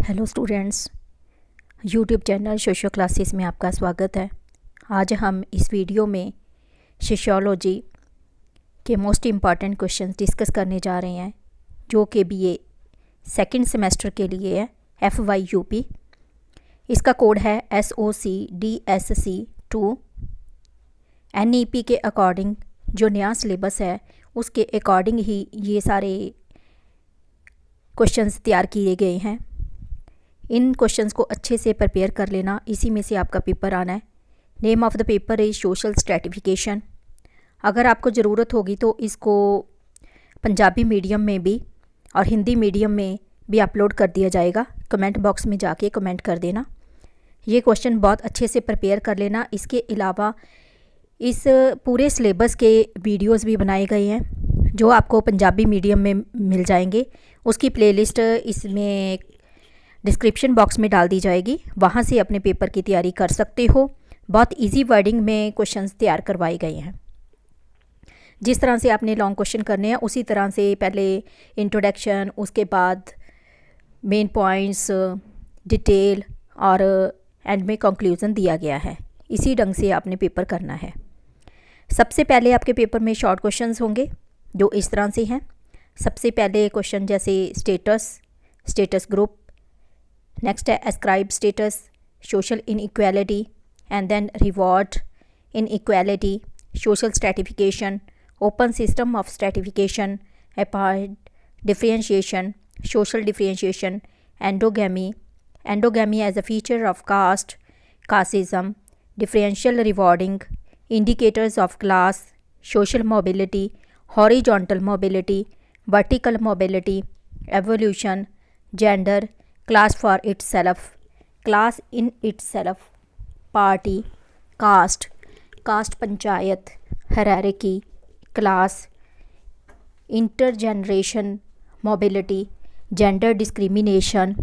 Hello students, YouTube channel socio classes में आपका स्वागत है। आज हम इस वीडियो में सोशियोलॉजी के मोस्ट इम्पॉर्टेंट क्वेश्चंस डिस्कस करने जा रहे हैं, जो कि बीए सेकंड सेमेस्टर के लिए है, FYUP। इसका कोड है SOCDSC2। NEP के अकॉर्डिंग जो नया सिलेबस है उसके अकॉर्डिंग ही ये सारे क्वेश्चंस तैयार किए गए हैं। इन क्वेश्चंस को अच्छे से प्रिपेयर कर लेना, इसी में से आपका पेपर आना है। Name of the paper is social stratification. अगर आपको ज़रूरत होगी तो इसको पंजाबी मीडियम में भी और हिंदी मीडियम में भी अपलोड कर दिया जाएगा। कमेंट बॉक्स में जाके कमेंट कर देना। ये क्वेश्चन बहुत अच्छे से प्रिपेयर कर लेना। इसके अलावा इस पूरे सिलेबस के वीडियोस भी बनाए गए हैं जो आपको पंजाबी मीडियम में मिल जाएंगे। उसकी प्लेलिस्ट इसमें डिस्क्रिप्शन बॉक्स में डाल दी जाएगी, वहाँ से अपने पेपर की तैयारी कर सकते हो। बहुत इजी वर्डिंग में क्वेश्चंस तैयार करवाए गए हैं। जिस तरह से आपने लॉन्ग क्वेश्चन करने हैं उसी तरह से पहले इंट्रोडक्शन, उसके बाद मेन पॉइंट्स, डिटेल और एंड में कंक्लूजन दिया गया है। इसी ढंग से आपने पेपर करना है। सबसे पहले आपके पेपर में शॉर्ट क्वेश्चंस होंगे जो इस तरह से हैं। सबसे पहले क्वेश्चन जैसे स्टेटस ग्रुप, नेक्स्ट है ascribe status, social inequality and then reward inequality, social stratification, open system of stratification, apart differentiation, social differentiation, endogamy as a feature of caste, casteism, differential rewarding, indicators of class, social mobility, horizontal mobility, vertical mobility, evolution, gender, class for itself, class in itself, party, caste panchayat, hierarchy, class, intergeneration mobility, gender discrimination,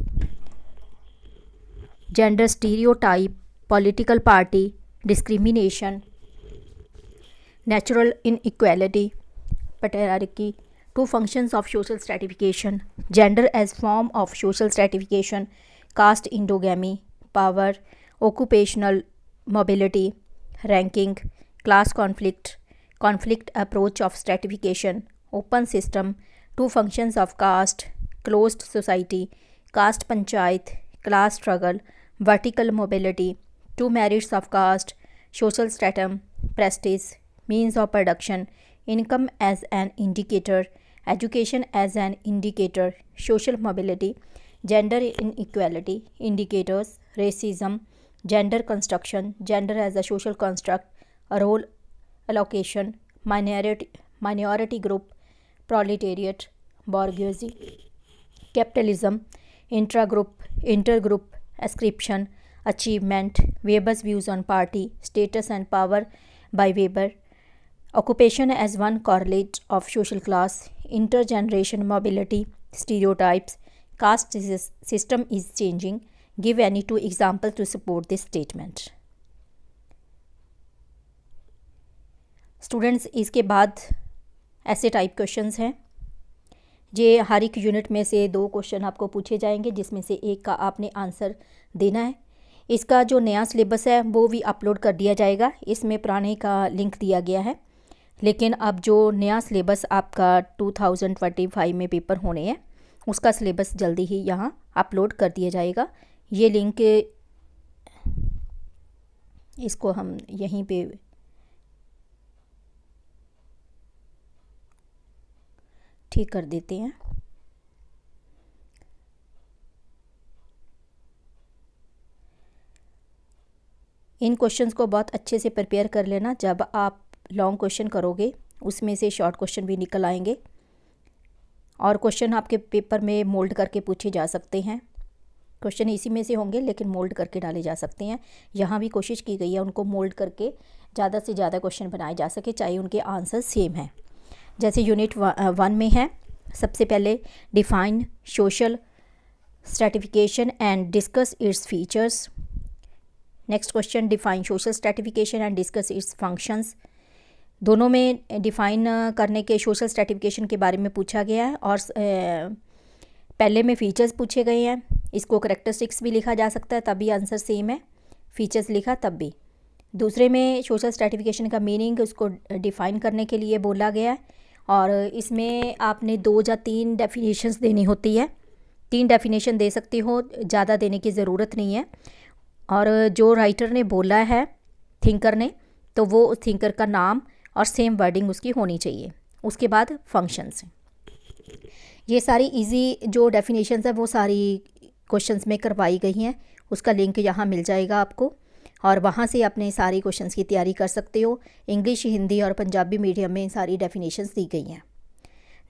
gender stereotype, political party, discrimination, natural inequality, patriarchy, two functions of social stratification, gender as form of social stratification, caste endogamy, power, occupational mobility, ranking, class conflict approach of stratification, open system, two functions of caste, closed society, caste panchayat, class struggle, vertical mobility, two merits of caste, social stratum, prestige, means of production, income as an indicator, education as an indicator, social mobility, gender inequality, indicators, racism, gender construction, gender as a social construct, a role allocation, minority group, proletariat, bourgeoisie, capitalism, intergroup, ascription, achievement, Weber's views on party, status and power by Weber, occupation as one correlate of social class, intergeneration mobility, stereotypes, caste system is changing. Give any two examples to support this statement. Students, इसके बाद ऐसे type questions हैं। ये हर एक unit में से 2 question आपको पूछे जाएंगे, जिसमें से एक का आपने आंसर देना है। इसका जो नया सिलेबस है वो भी अपलोड कर दिया जाएगा। इसमें पुराने का लिंक दिया गया है, लेकिन अब जो नया सिलेबस आपका 2025 में पेपर होने हैं उसका सिलेबस जल्दी ही यहाँ अपलोड कर दिया जाएगा। ये लिंक इसको हम यहीं पे ठीक कर देते हैं। इन क्वेश्चंस को बहुत अच्छे से प्रिपेयर कर लेना। जब आप लॉन्ग क्वेश्चन करोगे उसमें से शॉर्ट क्वेश्चन भी निकल आएंगे और क्वेश्चन आपके पेपर में मोल्ड करके पूछे जा सकते हैं। क्वेश्चन इसी में से होंगे लेकिन मोल्ड करके डाले जा सकते हैं। यहाँ भी कोशिश की गई है उनको मोल्ड करके ज़्यादा से ज़्यादा क्वेश्चन बनाए जा सके, चाहे उनके आंसर सेम हैं। जैसे यूनिट 1 में है, सबसे पहले define social stratification and discuss its features. Next question define social stratification and discuss it's functions. दोनों में डिफ़ाइन करने के सोशल स्ट्रैटिफिकेशन के बारे में पूछा गया है और पहले में फीचर्स पूछे गए हैं, इसको करैक्टरिस्टिक्स भी लिखा जा सकता है, तब भी आंसर सेम है, फीचर्स लिखा तब भी। दूसरे में सोशल स्ट्रैटिफिकेशन का मीनिंग उसको डिफ़ाइन करने के लिए बोला गया है, और इसमें आपने 2 या 3 डेफिनेशंस देनी होती है। 3 डेफिनेशन दे सकती हो, ज़्यादा देने की ज़रूरत नहीं है। और जो राइटर ने बोला है, थिंकर ने, तो वो उस थिंकर का नाम और सेम वर्डिंग उसकी होनी चाहिए। उसके बाद फंक्शंस, ये सारी इजी जो डेफिनेशंस है वो सारी क्वेश्चंस में करवाई गई हैं। उसका लिंक यहाँ मिल जाएगा आपको, और वहाँ से अपने सारी क्वेश्चंस की तैयारी कर सकते हो। इंग्लिश, हिंदी और पंजाबी मीडियम में सारी डेफिनेशंस दी गई हैं।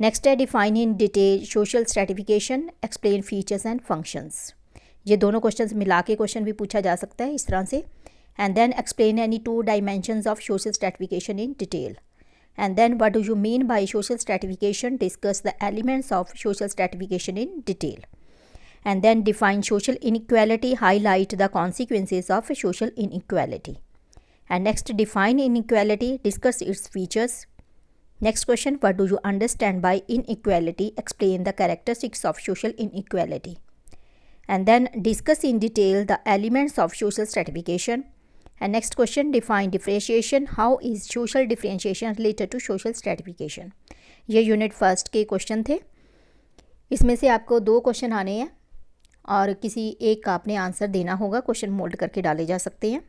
नेक्स्ट है define in detail social stratification, explain features and functions. ये दोनों क्वेश्चंस मिला के क्वेश्चन भी पूछा जा सकता है इस तरह से। And then explain any 2 dimensions of social stratification in detail. And then what do you mean by social stratification? Discuss the elements of social stratification in detail. And then define social inequality, highlight the consequences of social inequality. And next, define inequality, discuss its features. Next question, what do you understand by inequality? Explain the characteristics of social inequality. And then discuss in detail the elements of social stratification. And next question, define differentiation. How is social differentiation related to social stratification? ये unit first के question थे। इसमें से आपको 2 question आने हैं और किसी एक का आपने आंसर देना होगा। क्वेश्चन मोल्ड करके डाले जा सकते हैं।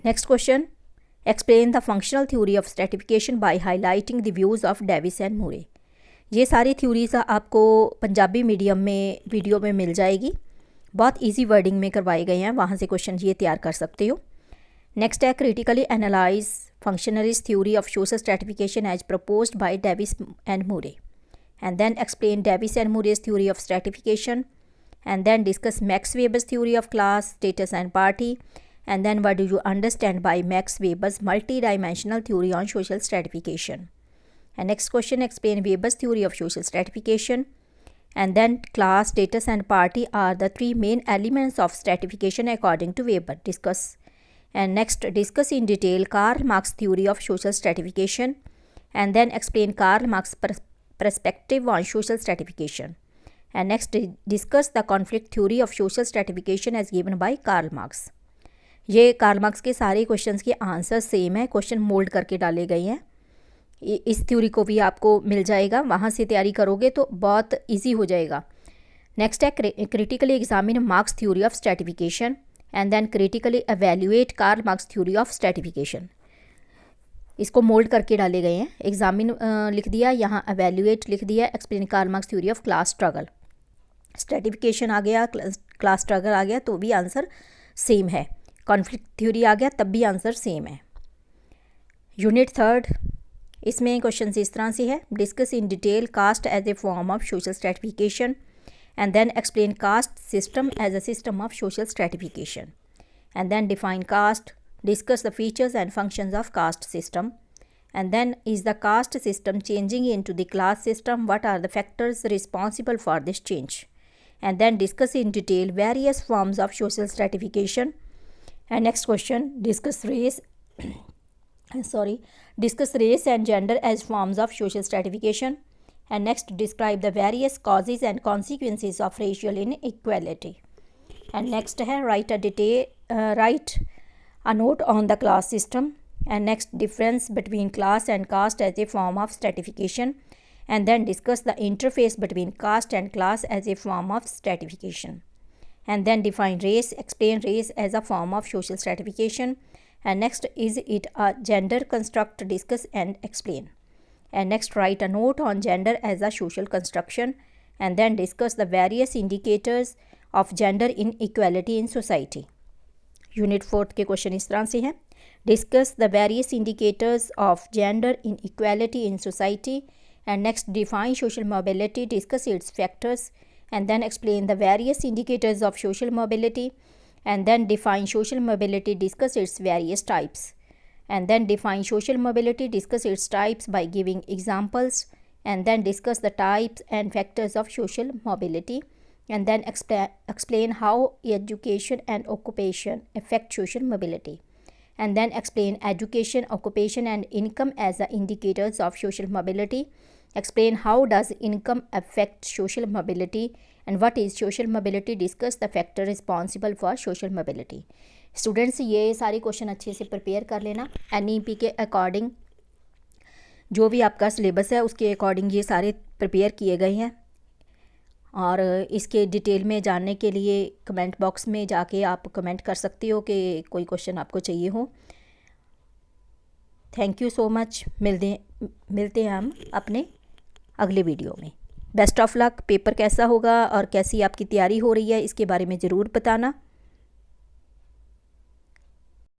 Next question, explain the functional theory of stratification by highlighting the views of Davis and Moore. ये सारी थ्योरीज आपको पंजाबी मीडियम में वीडियो में मिल जाएगी। बहुत इजी वर्डिंग में करवाए गए हैं, वहाँ से क्वेश्चन ये तैयार कर सकते हो। नेक्स्ट है critically analyse functionalist theory of social stratification as proposed by Davis and Moore. And then explain Davis and Moore's theory of stratification. And then discuss Max Weber's theory of class, status and party. And then what do you understand by Max Weber's multi dimensional theory on social stratification. And next question, explain Weber's theory of social stratification. And then class, status and party are the 3 main elements of stratification according to Weber. Discuss. And next, discuss in detail Karl Marx theory of social stratification. And then explain Karl Marx perspective on social stratification. And next, discuss the conflict theory of social stratification as given by Karl Marx. ये Karl Marx के सारे questions के answer same है, question mould करके डाले गए हैं। इस थ्योरी को भी आपको मिल जाएगा, वहाँ से तैयारी करोगे तो बहुत इजी हो जाएगा। नेक्स्ट है critically examine Marx theory of stratification and then critically evaluate Karl Marx theory of stratification. इसको मोल्ड करके डाले गए हैं। एग्जामिन लिख दिया, यहाँ एवेल्युएट लिख दिया, explain Karl Marx theory of class struggle. Stratification आ गया, क्लास स्ट्रगल आ गया तो भी आंसर सेम है। कॉन्फ्लिक्ट थ्योरी आ गया तब भी आंसर सेम है। यूनिट थर्ड, इसमें क्वेश्चन इस तरह से है, discuss in detail caste as a form of social stratification and then explain caste system as a system of social stratification and then define caste, discuss the features and functions of caste system and then is the caste system changing into the class system, what are the factors responsible for this change and then discuss in detail various forms of social stratification and next question, discuss race and gender as forms of social stratification and next describe the various causes and consequences of racial inequality and next hai write a note on the class system and next difference between class and caste as a form of stratification and then discuss the interface between caste and class as a form of stratification and then define race, explain race as a form of social stratification and next, is it a gender construct? Discuss and explain. And next, write a note on gender as a social construction and then discuss the various indicators of gender inequality in society. Unit 4 के question इस तरह से हैं, discuss the various indicators of gender inequality in society and next define social mobility, discuss its factors and then explain the various indicators of social mobility and then define social mobility, discuss its various types and then define social mobility, discuss its types by giving examples and then discuss the types and factors of social mobility and then explain how education and occupation affect social mobility and then explain education, occupation and income as the indicators of social mobility Explain how does income affect social mobility and what is social mobility. Discuss the factor responsible for social mobility. Students ये सारे question अच्छे से prepare कर लेना। NEP के according जो भी आपका सिलेबस है उसके अकॉर्डिंग ये सारे प्रिपेयर किए गए हैं, और इसके डिटेल में जानने के लिए कमेंट बॉक्स में जाके आप कमेंट कर सकते हो कि कोई क्वेश्चन आपको चाहिए हो। Thank you so much. मिलते हैं हम अपने अगले वीडियो में। Best of luck. पेपर कैसा होगा और कैसी आपकी तैयारी हो रही है इसके बारे में ज़रूर बताना।